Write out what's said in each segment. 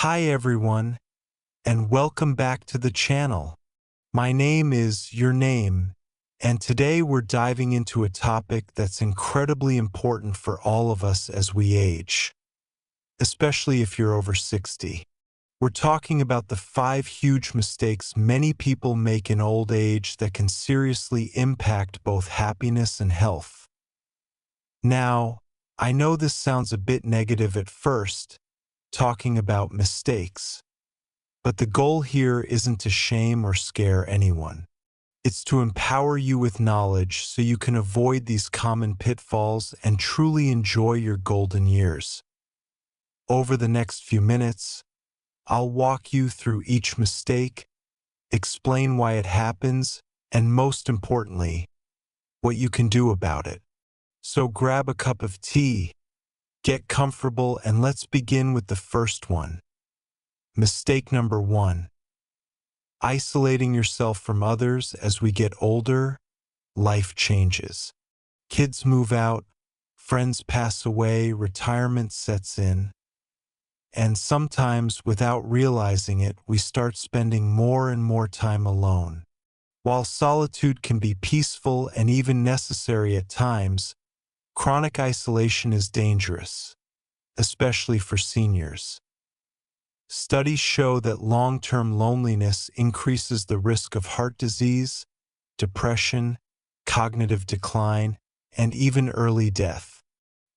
Hi everyone, and welcome back to the channel. My name is Your Name, and today we're diving into a topic that's incredibly important for all of us as we age, especially if you're over 60. We're talking about the 5 huge mistakes many people make in old age that can seriously impact both happiness and health. Now, I know this sounds a bit negative at first, talking about mistakes. But the goal here isn't to shame or scare anyone. It's to empower you with knowledge so you can avoid these common pitfalls and truly enjoy your golden years. Over the next few minutes, I'll walk you through each mistake, explain why it happens, and most importantly, what you can do about it. So grab a cup of tea, get comfortable, and let's begin with the first one. Mistake number 1. Isolating yourself from others. As we get older, life changes. Kids move out, friends pass away, retirement sets in, and sometimes, without realizing it, we start spending more and more time alone. While solitude can be peaceful and even necessary at times, chronic isolation is dangerous, especially for seniors. Studies show that long-term loneliness increases the risk of heart disease, depression, cognitive decline, and even early death.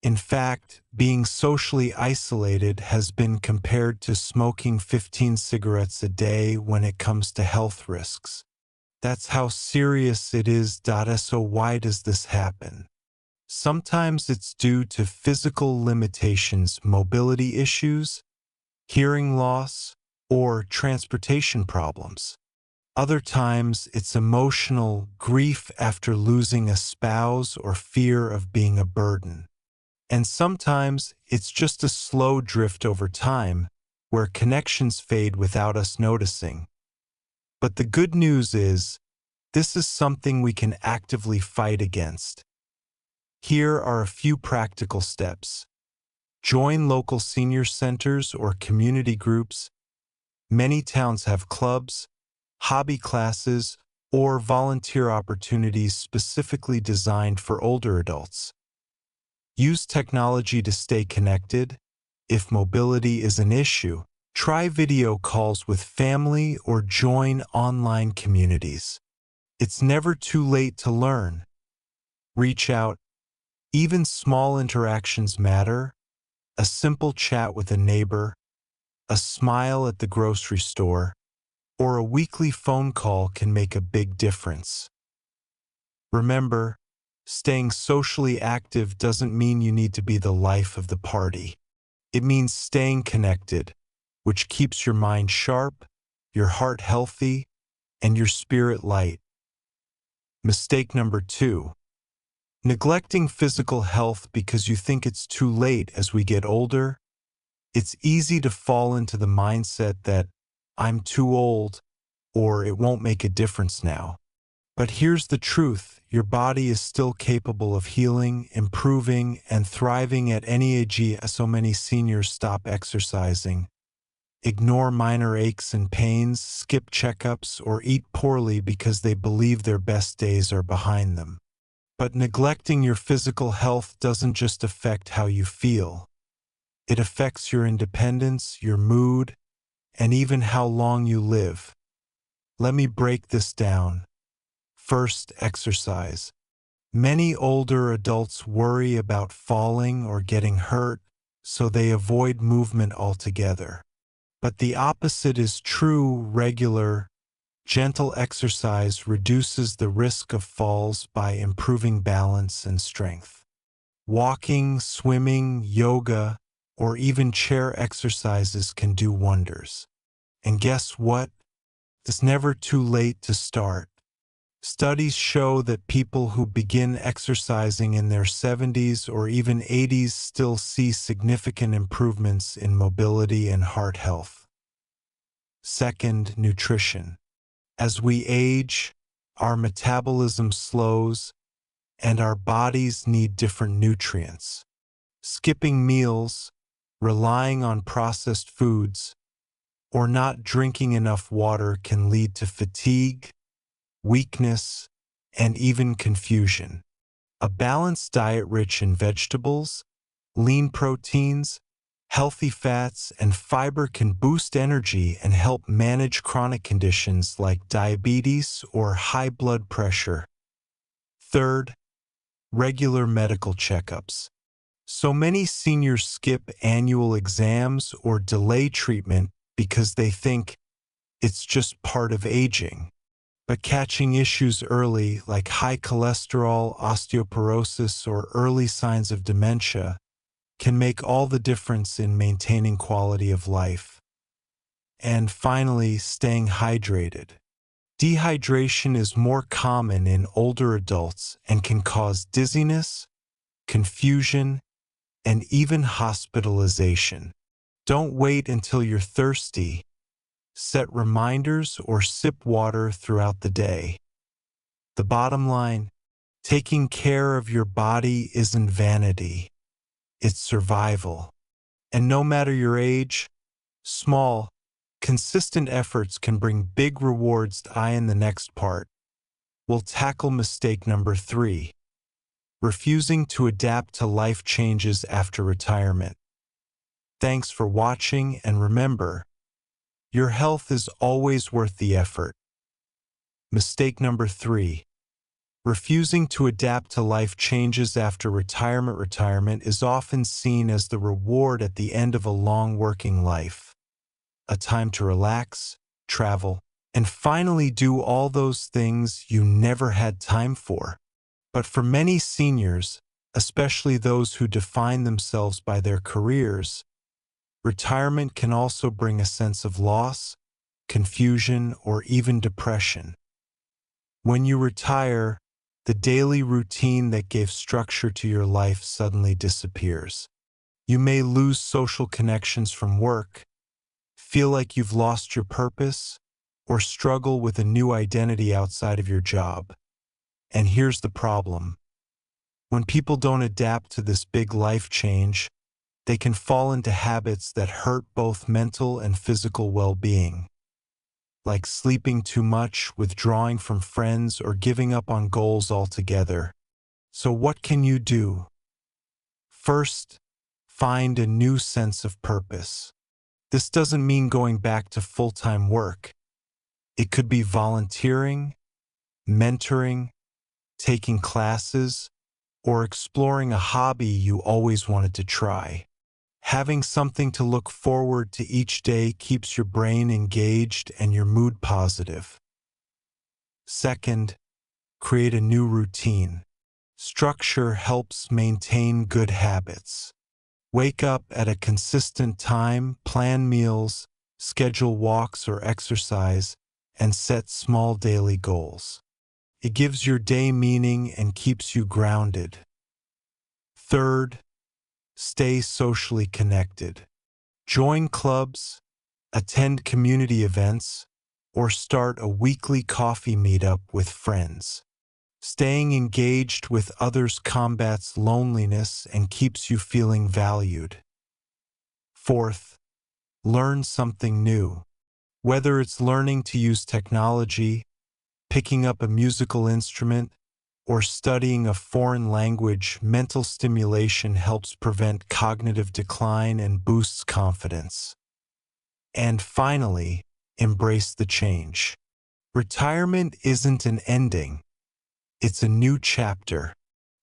In fact, being socially isolated has been compared to smoking 15 cigarettes a day when it comes to health risks. That's how serious it is. So why does this happen? Sometimes it's due to physical limitations, mobility issues, hearing loss, or transportation problems. Other times, it's emotional grief after losing a spouse or fear of being a burden. And sometimes, it's just a slow drift over time, where connections fade without us noticing. But the good news is, this is something we can actively fight against. Here are a few practical steps. Join local senior centers or community groups. Many towns have clubs, hobby classes, or volunteer opportunities specifically designed for older adults. Use technology to stay connected. If mobility is an issue, try video calls with family or join online communities. It's never too late to learn. Reach out. Even small interactions matter. A simple chat with a neighbor, a smile at the grocery store, or a weekly phone call can make a big difference. Remember, staying socially active doesn't mean you need to be the life of the party. It means staying connected, which keeps your mind sharp, your heart healthy, and your spirit light. Mistake number 2. Neglecting physical health because you think it's too late. As we get older, it's easy to fall into the mindset that I'm too old or it won't make a difference now. But here's the truth, your body is still capable of healing, improving, and thriving at any age. So many seniors stop exercising, ignore minor aches and pains, skip checkups, or eat poorly because they believe their best days are behind them. But neglecting your physical health doesn't just affect how you feel. It affects your independence, your mood, and even how long you live. Let me break this down. First, exercise. Many older adults worry about falling or getting hurt, so they avoid movement altogether. But the opposite is true. Regular, gentle exercise reduces the risk of falls by improving balance and strength. Walking, swimming, yoga, or even chair exercises can do wonders. And guess what? It's never too late to start. Studies show that people who begin exercising in their 70s or even 80s still see significant improvements in mobility and heart health. Second, nutrition. As we age, our metabolism slows, and our bodies need different nutrients. Skipping meals, relying on processed foods, or not drinking enough water can lead to fatigue, weakness, and even confusion. A balanced diet rich in vegetables, lean proteins, healthy fats, and fiber can boost energy and help manage chronic conditions like diabetes or high blood pressure. Third, regular medical checkups. So many seniors skip annual exams or delay treatment because they think it's just part of aging. But catching issues early, like high cholesterol, osteoporosis, or early signs of dementia, can make all the difference in maintaining quality of life. And finally, staying hydrated. Dehydration is more common in older adults and can cause dizziness, confusion, and even hospitalization. Don't wait until you're thirsty. Set reminders or sip water throughout the day. The bottom line, taking care of your body isn't vanity. It's survival. And no matter your age, small, consistent efforts can bring big rewards. In the next part, we'll tackle mistake number 3, refusing to adapt to life changes after retirement. Thanks for watching, and remember, your health is always worth the effort. Mistake number 3, refusing to adapt to life changes after retirement. Retirement is often seen as the reward at the end of a long working life, a time to relax, travel, and finally do all those things you never had time for. But for many seniors, especially those who define themselves by their careers, retirement can also bring a sense of loss, confusion, or even depression. When you retire, the daily routine that gave structure to your life suddenly disappears. You may lose social connections from work, feel like you've lost your purpose, or struggle with a new identity outside of your job. And here's the problem. When people don't adapt to this big life change, they can fall into habits that hurt both mental and physical well-being, like sleeping too much, withdrawing from friends, or giving up on goals altogether. So what can you do? First, find a new sense of purpose. This doesn't mean going back to full-time work. It could be volunteering, mentoring, taking classes, or exploring a hobby you always wanted to try. Having something to look forward to each day keeps your brain engaged and your mood positive. Second, create a new routine. Structure helps maintain good habits. Wake up at a consistent time, plan meals, schedule walks or exercise, and set small daily goals. It gives your day meaning and keeps you grounded. Third, stay socially connected. Join clubs, attend community events, or start a weekly coffee meetup with friends. Staying engaged with others combats loneliness and keeps you feeling valued. Fourth, learn something new. Whether it's learning to use technology, picking up a musical instrument, or studying a foreign language, mental stimulation helps prevent cognitive decline and boosts confidence. And finally, embrace the change. Retirement isn't an ending. It's a new chapter.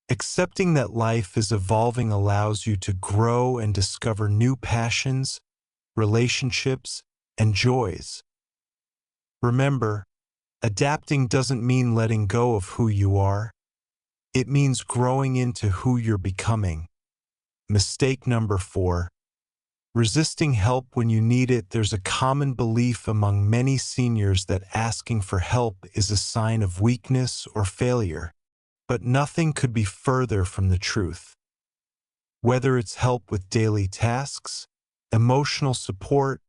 Accepting that life is evolving allows you to grow and discover new passions, relationships, and joys. Remember, adapting doesn't mean letting go of who you are. It means growing into who you're becoming. Mistake number 4, resisting help when you need it. There's a common belief among many seniors that asking for help is a sign of weakness or failure. But nothing could be further from the truth. Whether it's help with daily tasks, emotional support,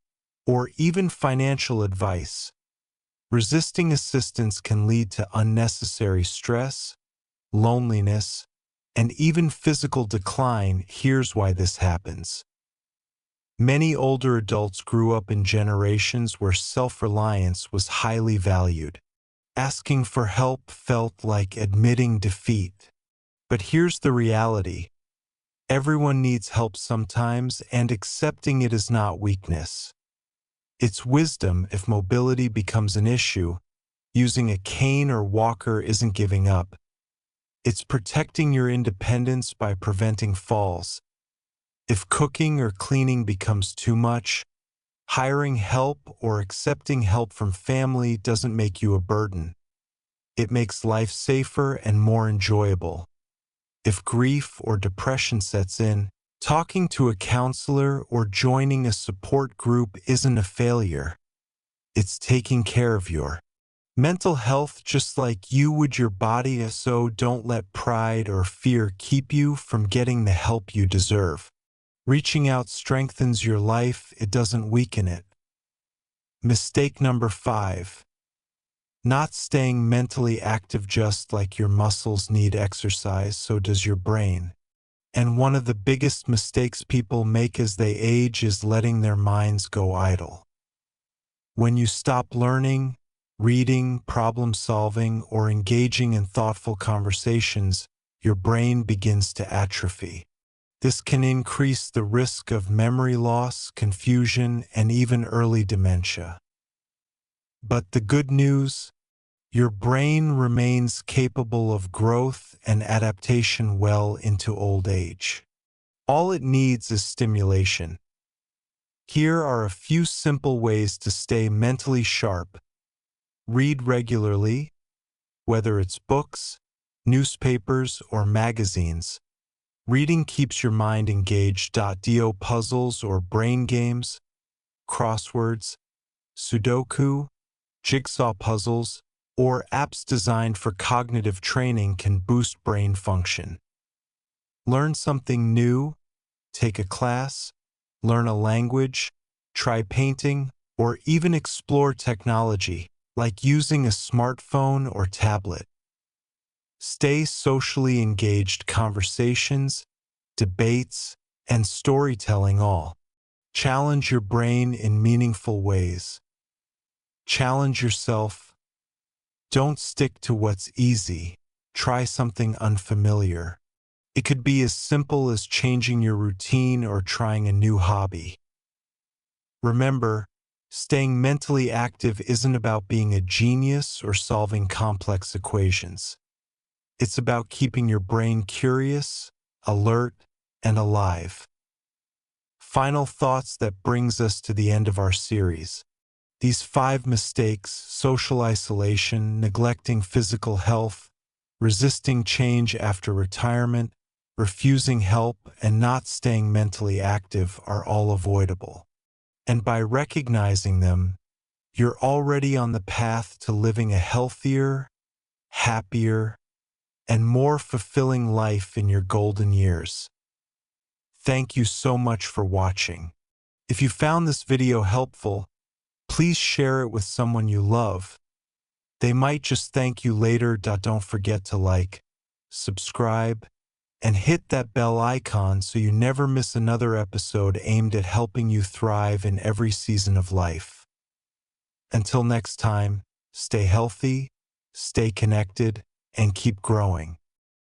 or even financial advice, resisting assistance can lead to unnecessary stress, loneliness, and even physical decline. Here's why this happens. Many older adults grew up in generations where self-reliance was highly valued. Asking for help felt like admitting defeat. But here's the reality. Everyone needs help sometimes, and accepting it is not weakness. It's wisdom. If mobility becomes an issue, using a cane or walker isn't giving up. It's protecting your independence by preventing falls. If cooking or cleaning becomes too much, hiring help or accepting help from family doesn't make you a burden. It makes life safer and more enjoyable. If grief or depression sets in, talking to a counselor or joining a support group isn't a failure. It's taking care of your mental health just like you would your body, so don't let pride or fear keep you from getting the help you deserve. Reaching out strengthens your life, it doesn't weaken it. Mistake number 5. Not staying mentally active. Just like your muscles need exercise, so does your brain. And one of the biggest mistakes people make as they age is letting their minds go idle. When you stop learning, reading, problem-solving, or engaging in thoughtful conversations, your brain begins to atrophy. This can increase the risk of memory loss, confusion, and even early dementia. But the good news, your brain remains capable of growth and adaptation well into old age. All it needs is stimulation. Here are a few simple ways to stay mentally sharp. Read regularly, whether it's books, newspapers, or magazines. Reading keeps your mind engaged. Do puzzles or brain games, crosswords, Sudoku, jigsaw puzzles, or apps designed for cognitive training can boost brain function. Learn something new, take a class, learn a language, try painting, or even explore technology, like using a smartphone or tablet. Stay socially engaged. Conversations, debates, and storytelling all challenge your brain in meaningful ways. Challenge yourself. Don't stick to what's easy. Try something unfamiliar. It could be as simple as changing your routine or trying a new hobby. Remember, staying mentally active isn't about being a genius or solving complex equations. It's about keeping your brain curious, alert, and alive. Final thoughts that brings us to the end of our series. These 5 mistakes: social isolation, neglecting physical health, resisting change after retirement, refusing help, and not staying mentally active, are all avoidable. And by recognizing them, you're already on the path to living a healthier, happier, and more fulfilling life in your golden years. Thank you so much for watching. If you found this video helpful, please share it with someone you love. They might just thank you later. Don't forget to like, subscribe, and hit that bell icon so you never miss another episode aimed at helping you thrive in every season of life. Until next time, stay healthy, stay connected, and keep growing.